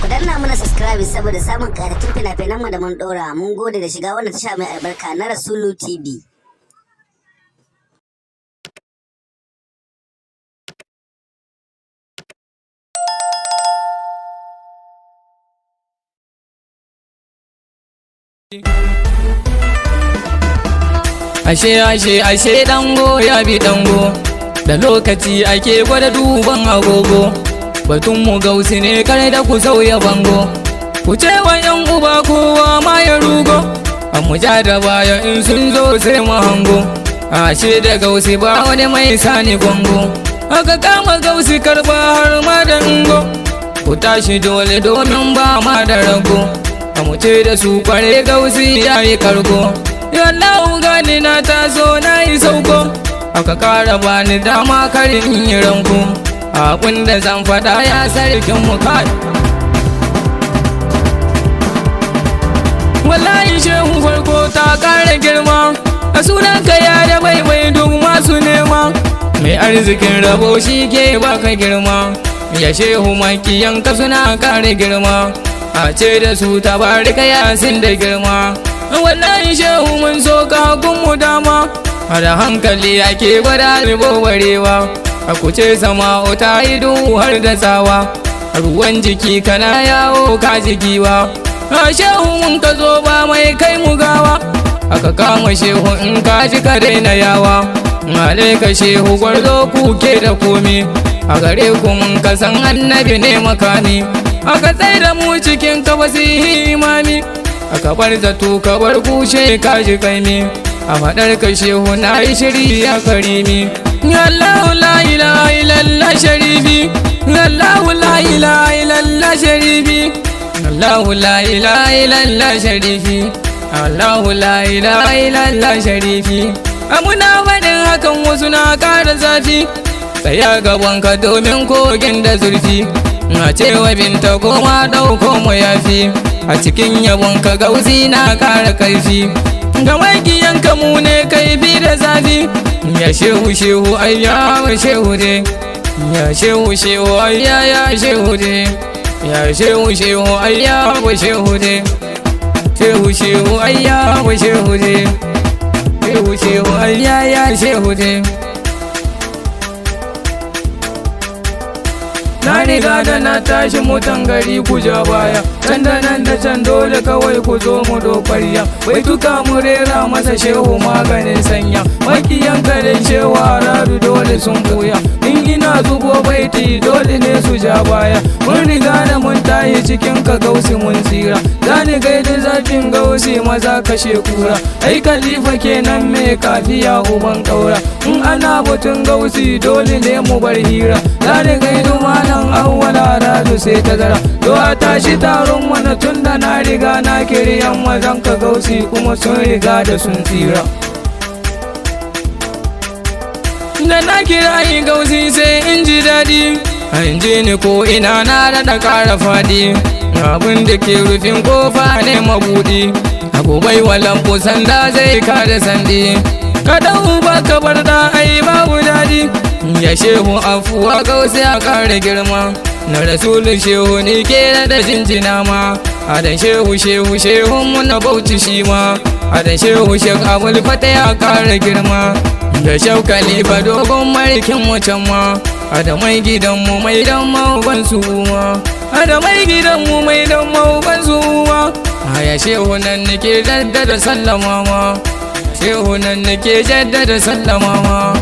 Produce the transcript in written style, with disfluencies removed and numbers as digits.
Ku danna mana subscribe saboda samun ƙaratun fina-finan mu da mun ɗora. Mun gode da shiga wannan tasha mai albarka na Rasulu TV. Ashe dango ya bi dango, da lokaci ake gwada duban agogo. Batun mu gausi ne kare da ku sauya bango, ku ce wa yan uba kowa ma ya rugo. Mu ja da baya in sun zo sai mu hango, ashe da gausi ba wani mai sani gongo. Aka kama gausi karba har ma da ingo, ku tashi dole domin ba ma da rago. Mu ce da su kware gausi ya yi kargo. Yallahu gani na taso na yi sauko, aka kara bani dama karin yi ranko. Abin da zan faɗa ya sarkin mu kai. Wallahi shehu farko ta kara girma, a sunanka ya da bai duk masu nema. Mai arzikin rabo shi ke baka girma, ya shehu makiyanka suna kara girma. A ce da su tabarika yasin da girma. Wallahi shehu mun so ka mu dama, da hankali ake gwada ribowarewa. A kuce sama ta yi duhu har da tsawa, ruwan jiki kana yawo ka jigiwa. A shehu mun ka zo ba mai kai mu gawa, aka kama shehu in ka ji ka daina yawa. Alaika shehu gwarzo kuke da komi, a gare ku mun ka san annabi ne makami. Aka tsaye da mu cikin kabasi imami, aka bar zato ka bar kushe ka ji kaimi. A faɗar ka shehu na yi shiri ya karimi. Allahu la ilaha illallah sharifi, Allahu la ilaha illallah sharifi, Allahu la ilaha illallah sharifi, Allahu la ilaha illallah sharifi. Muna faɗin hakan wasu na ƙara zafi, tsaya gaban ka domin kogin da zurfi. Na cewa binta koma ɗauko mu yafi, a cikin yabon ka gausi na ƙara kaifi. Ga magiyanka mu ne kaifi da zafi, ya shehu shehu ayya wa shehu de, ya shehu shehu ayya ya shehu de, ya shehu shehu ayya wa shehu de, shehu shehu ayya wa shehu de, shehu shehu ayya ya shehu de. Na riga da na tashi mutan gari ku ja baya, can da nan da can dole kawai ku zo mu dokariya. Bai tuka mu rera masa shehu maganin sanya, makiyan karen shehu hararu dole sun buya. In ina zubo baiti dole ne su ja baya, mun riga da mun tashi cikin ka gausi mun tsira. Zani gaida zakin gausi maza kashe kura, ai khalifa kenan me kafiya uban kaura. In ana batun gausi dole ne mu bar hira, zani gaida malam awwala radu sai tazara. To a tashi taron mana tunda na riga na kiriyan mazan ka gausi kuma sun riga da sun tsira. Da na kira yi gausi sai in ji daɗi, an ji ni ko ina na da ƙara faɗi. Abin da ke rufin kofa ne mabuɗi, abubai walan sanda zai kada sandi. Ka ɗau ba ka bar da ai babu daɗi, ya shehu afuwa gausi a ƙara girma. Na rasulu shehu ni ke da jinjina ma, a da shehu shehu shehu mu na bauchi shi ma. A da shehu shehu abul fata ya ƙara girma, da shehu khalifa dogon marikin mu can ma. A da mai gidanmu mai dan mauban su ma, a da mai gidanmu mai dan mauban su ma. A ya shehu nan nake jaddada sallama ma, shehu nan nake jaddada sallama ma.